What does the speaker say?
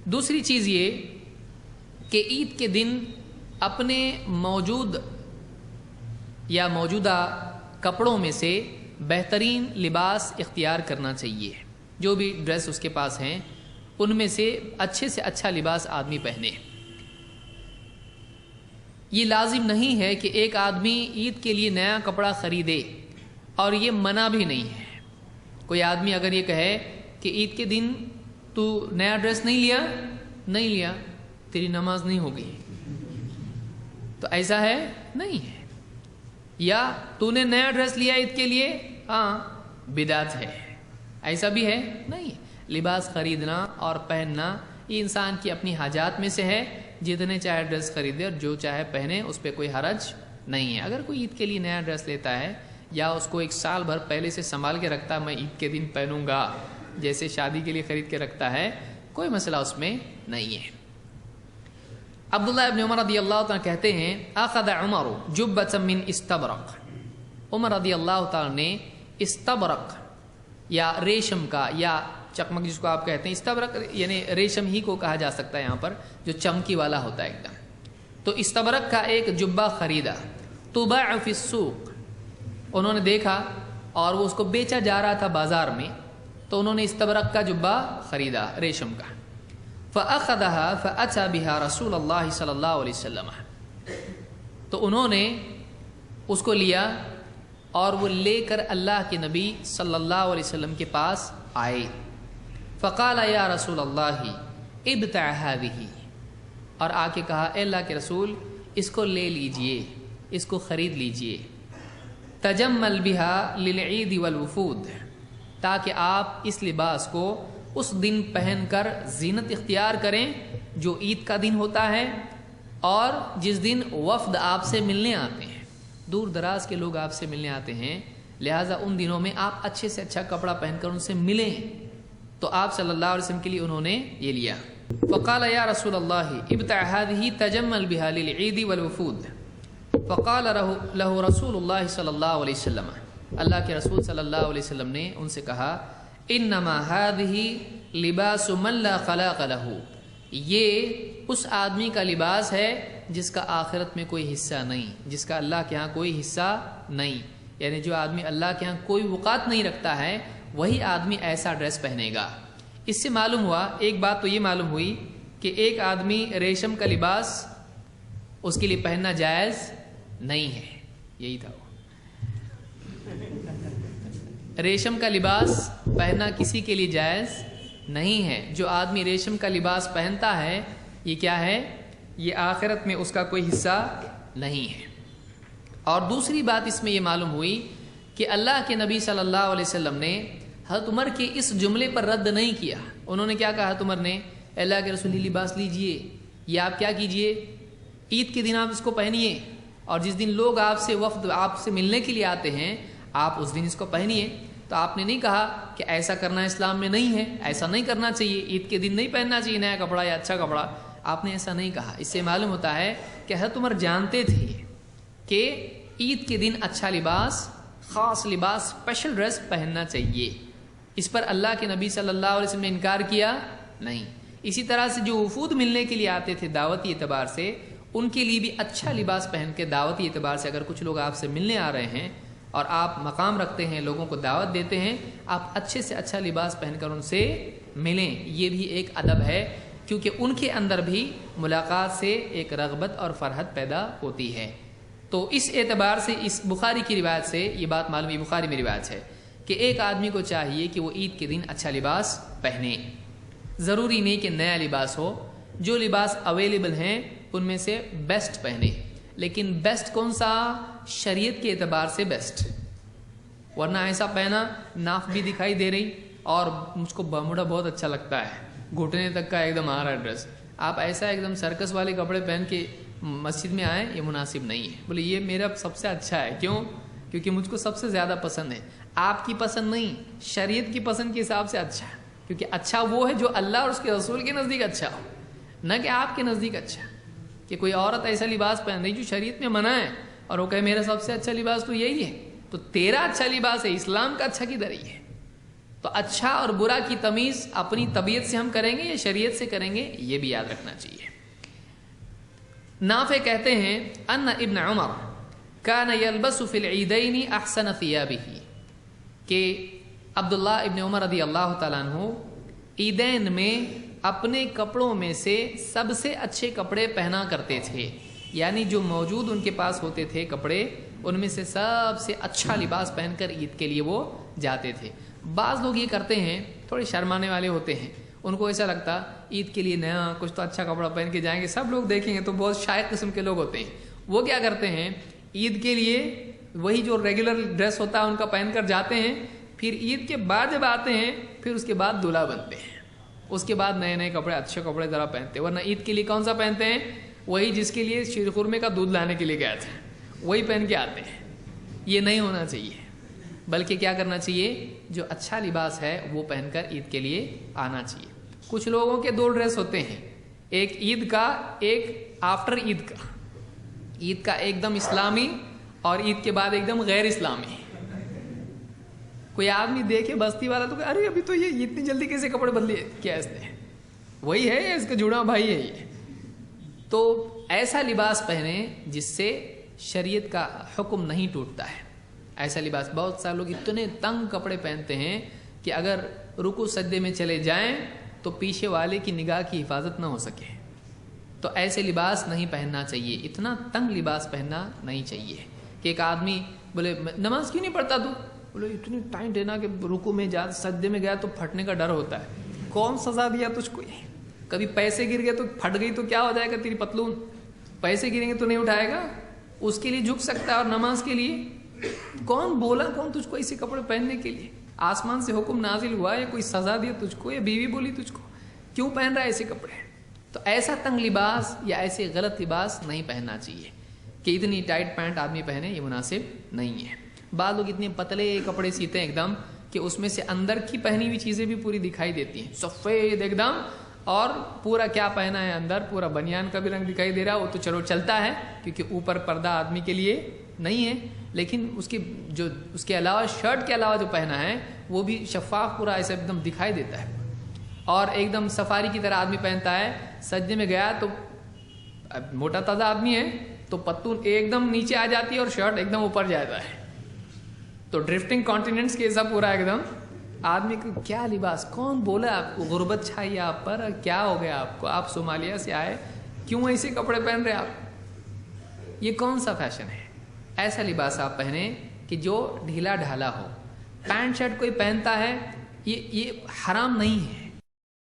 دوسری چیز یہ کہ عید کے دن اپنے موجودہ کپڑوں میں سے بہترین لباس اختیار کرنا چاہیے. جو بھی ڈریس اس کے پاس ہیں ان میں سے اچھا لباس آدمی پہنے. یہ لازم نہیں ہے کہ ایک آدمی عید کے لیے نیا کپڑا خریدے، اور یہ منع بھی نہیں ہے. کوئی آدمی اگر یہ کہے کہ عید کے دن تو نیا ڈریس نہیں لیا تیری نماز نہیں ہوگی، تو ایسا ہے نہیں ہے. یا تو نے نیا ڈریس لیا عید کے لیے، ہاں بدعت ہے، ایسا بھی ہے نہیں. لباس خریدنا اور پہننا یہ انسان کی اپنی حاجات میں سے ہے. جتنے چاہے ڈریس خریدے اور جو چاہے پہنے، اس پہ کوئی حرج نہیں ہے. اگر کوئی عید کے لیے نیا ڈریس لیتا ہے یا اس کو ایک سال بھر پہلے سے سنبھال کے رکھتا ہے، میں عید کے دن پہنوں گا، جیسے شادی کے لیے خرید کے رکھتا ہے، کوئی مسئلہ اس میں نہیں ہے. عبداللہ ابن عمر رضی اللہ تعالیٰ کہتے ہیں اخذ عمر جبۃ من استبرق. عمر رضی اللہ تعالیٰ نے استبرق یا ریشم کا یا چکمک جس کو آپ کہتے ہیں، استبرق یعنی ریشم ہی کو کہا جا سکتا ہے یہاں پر، جو چمکی والا ہوتا ہے ایک دم. تو استبرق کا ایک جبہ خریدا. تباع فی السوق، انہوں نے دیکھا اور وہ اس کو بیچا جا رہا تھا بازار میں، تو انہوں نے استبرق کا جبہ خریدا ریشم کا. فأخذها فأتى بها رسول اللہ صلی اللہ علیہ وسلم، تو انہوں نے اس کو لیا اور وہ لے کر اللہ کے نبی صلی اللہ علیہ وسلم کے پاس آئے. فقال یا رسول اللہ ابتع هذه، اور آ کے کہا اے اللہ کے رسول اس کو لے لیجئے، اس کو خرید لیجئے. تجمل بها للعید والوفود، تاکہ آپ اس لباس کو اس دن پہن کر زینت اختیار کریں جو عید کا دن ہوتا ہے، اور جس دن وفد آپ سے ملنے آتے ہیں، دور دراز کے لوگ آپ سے ملنے آتے ہیں، لہٰذا ان دنوں میں آپ اچھے سے اچھا کپڑا پہن کر ان سے ملیں. تو آپ صلی اللہ علیہ وسلم کے لیے انہوں نے یہ لیا. فقال یا رسول اللہ ابتع هذه تجمل بها للعید والوفود. فقال له رسول اللہ صلی اللہ علیہ وسلم، اللہ کے رسول صلی اللہ علیہ وسلم نے ان سے کہا انما هذه لباس من لا خلاق له، یہ اس آدمی کا لباس ہے جس کا آخرت میں کوئی حصہ نہیں، جس کا اللہ کے ہاں کوئی حصہ نہیں. یعنی جو آدمی اللہ کے ہاں کوئی وقات نہیں رکھتا ہے وہی آدمی ایسا ڈریس پہنے گا. اس سے معلوم ہوا، ایک بات تو یہ معلوم ہوئی کہ ایک آدمی ریشم کا لباس اس کے لیے پہننا جائز نہیں ہے. یہی تھا، ریشم کا لباس پہننا کسی کے لیے جائز نہیں ہے. جو آدمی ریشم کا لباس پہنتا ہے یہ کیا ہے؟ یہ آخرت میں اس کا کوئی حصہ نہیں ہے. اور دوسری بات اس میں یہ معلوم ہوئی کہ اللہ کے نبی صلی اللہ علیہ وسلم نے حضرت عمر کے اس جملے پر رد نہیں کیا. انہوں نے کیا کہا؟ حضرت عمر نے اللہ کے رسول لباس لیجئے، یہ آپ کیا کیجئے، عید کے دن آپ اس کو پہنیے، اور جس دن لوگ آپ سے وفد آپ سے ملنے کے لیے آتے ہیں آپ اس دن اس کو پہنیے. تو آپ نے نہیں کہا کہ ایسا کرنا اسلام میں نہیں ہے، ایسا نہیں کرنا چاہیے، عید کے دن نہیں پہننا چاہیے نیا کپڑا یا اچھا کپڑا. آپ نے ایسا نہیں کہا. اس سے معلوم ہوتا ہے کہ حضرت عمر جانتے تھے کہ عید کے دن اچھا لباس، خاص لباس، اسپیشل ڈریس پہننا چاہیے. اس پر اللہ کے نبی صلی اللہ علیہ وسلم نے انکار کیا نہیں. اسی طرح سے جو وفود ملنے کے لیے آتے تھے دعوتی اعتبار سے، ان کے لیے بھی اچھا لباس پہن کے دعوتی اعتبار سے، اگر کچھ لوگ آپ سے ملنے آ رہے ہیں اور آپ مقام رکھتے ہیں، لوگوں کو دعوت دیتے ہیں، آپ اچھے سے اچھا لباس پہن کر ان سے ملیں. یہ بھی ایک ادب ہے، کیونکہ ان کے اندر بھی ملاقات سے ایک رغبت اور فرحت پیدا ہوتی ہے. تو اس اعتبار سے اس بخاری کی روایت سے یہ بات معلوم ہے، بخاری میں روایت ہے کہ ایک آدمی کو چاہیے کہ وہ عید کے دن اچھا لباس پہنے. ضروری نہیں کہ نیا لباس ہو، جو لباس اویلیبل ہیں ان میں سے بیسٹ پہنے. لیکن بیسٹ کون سا؟ شریعت کے اعتبار سے بیسٹ. ورنہ ایسا پہنا ناف بھی دکھائی دے رہی اور مجھ کو بمڑا بہت اچھا لگتا ہے، گھٹنے تک کا ایک دم آ رہا ہے ڈریس، آپ ایسا ایک دم سرکس والے کپڑے پہن کے مسجد میں آئیں، یہ مناسب نہیں ہے. بولے یہ میرا سب سے اچھا ہے. کیوں؟ کیونکہ مجھ کو سب سے زیادہ پسند ہے. آپ کی پسند نہیں، شریعت کی پسند کے حساب سے اچھا ہے. کیونکہ اچھا وہ ہے جو اللہ اور اس کے رسول کے نزدیک اچھا ہو، نہ کہ آپ کے نزدیک اچھا. کہ کوئی عورت ایسا لباس پہن رہی جو شریعت میں منع ہے اور وہ کہے میرا سب سے اچھا لباس تو یہی ہے، تو تیرا اچھا لباس ہے، اسلام کا اچھا کدھر ہی ہے؟ تو اچھا اور برا کی تمیز اپنی طبیعت سے ہم کریں گے یا شریعت سے کریں گے، یہ بھی یاد رکھنا چاہیے۔ نافع کہتے ہیں ان ابن عمر کان یلبس فی العیدین احسن ثیابہ، کہ عبداللہ ابن عمر رضی اللہ تعالیٰ عنہ عیدین میں اپنے کپڑوں میں سے سب سے اچھے کپڑے پہنا کرتے تھے، یعنی جو موجود ان کے پاس ہوتے تھے کپڑے، ان میں سے سب سے اچھا لباس پہن کر عید کے لیے وہ جاتے تھے۔ بعض لوگ یہ کرتے ہیں، تھوڑے شرمانے والے ہوتے ہیں، ان کو ایسا لگتا عید کے لیے نیا کچھ تو اچھا کپڑا پہن کے جائیں گے، سب لوگ دیکھیں گے، تو بہت شائق قسم کے لوگ ہوتے ہیں۔ وہ کیا کرتے ہیں، عید کے لیے وہی جو ریگولر ڈریس ہوتا ہے ان کا پہن کر جاتے ہیں، پھر عید کے بعد جب آتے ہیں پھر اس کے بعد دلہا بنتے ہیں، اس کے بعد نئے نئے کپڑے، اچھے کپڑے ذرا پہنتے ہیں۔ ورنہ عید کے لیے کون سا پہنتے ہیں، وہی جس کے لیے شیر خورمے کا دودھ لانے کے لیے گئے تھے، وہی پہن کے آتے ہیں۔ یہ نہیں ہونا چاہیے، بلکہ کیا کرنا چاہیے، جو اچھا لباس ہے وہ پہن کر عید کے لیے آنا چاہیے۔ کچھ لوگوں کے دو ڈریس ہوتے ہیں، ایک عید کا، ایک آفٹر عید کا۔ عید کا ایک دم اسلامی اور عید کے بعد ایک دم غیر اسلامی۔ کوئی آدمی دیکھے بستی والا تو کہ ارے ابھی تو یہ اتنی جلدی کیسے کپڑے بدلے، کیا اس نے، وہی ہے اس کا جڑا بھائی ہے یہ۔ تو ایسا لباس پہنے جس سے شریعت کا حکم نہیں ٹوٹتا ہے، ایسا لباس۔ بہت سارے لوگ اتنے تنگ کپڑے پہنتے ہیں کہ اگر رکوع سجدے میں چلے جائیں تو پیچھے والے کی نگاہ کی حفاظت نہ ہو سکے، تو ایسے لباس نہیں پہننا چاہیے، اتنا تنگ لباس پہننا نہیں چاہیے۔ کہ ایک آدمی بولے نماز کیوں نہیں پڑھتا تو، بولے اتنی ٹائٹ ہے نا کہ رکوع میں جا سجدے میں گیا تو پھٹنے کا ڈر ہوتا ہے۔ کون سزا دیا تجھ کو، کبھی پیسے گر گئے تو پھٹ گئی تو کیا ہو جائے گا تیری پتلون، پیسے گریں گے تو نہیں اٹھائے گا، اس کے لیے جھک سکتا ہے، اور نماز کے لیے کون بولا، کون تجھ کو ایسے کپڑے پہننے کے لیے، آسمان سے حکم نازل ہوا یا کوئی سزا دیا تجھ کو، یا بیوی بولی تجھ کو کیوں پہن رہا ہے ایسے کپڑے؟ تو ایسا تنگ لباس یا ایسے غلط لباس نہیں پہننا چاہیے کہ اتنی ٹائٹ پینٹ آدمی پہنے، یہ مناسب نہیں ہے۔ بعض لوگ اتنے پتلے کپڑے سیتے ہیں ایک دم کہ اس میں سے اندر کی پہنی ہوئی چیزیں بھی پوری دکھائی دیتی ہیں، سفید ایک دم، اور پورا کیا پہنا ہے اندر، پورا بنیان کا بھی رنگ دکھائی دے رہا، وہ تو چلو چلتا ہے کیونکہ اوپر پردہ آدمی کے لیے نہیں ہے، لیکن اس کی جو اس کے علاوہ شرٹ کے علاوہ جو پہنا ہے وہ بھی شفاف پورا ایسا ایک دم دکھائی دیتا ہے، اور ایک دم سفاری کی طرح آدمی پہنتا ہے۔ سجدے میں گیا تو موٹا تازہ آدمی ہے تو پتون ایک دم نیچے آ جاتی ہے اور شرٹ ایک دم اوپر جاتا ہے، تو ڈرفٹنگ کانٹیننٹس کے ایسا پورا ایک دم آدمی کو کیا لباس، کون بولا آپ کو، غربت چھائی آپ پر، کیا ہو گیا آپ کو، آپ صومالیہ سے آئے، کیوں ایسے کپڑے پہن رہے آپ، یہ کون سا فیشن ہے؟ ایسا لباس آپ پہنیں کہ جو ڈھیلا ڈھالا ہو۔ پینٹ شرٹ کوئی پہنتا ہے یہ حرام نہیں ہے،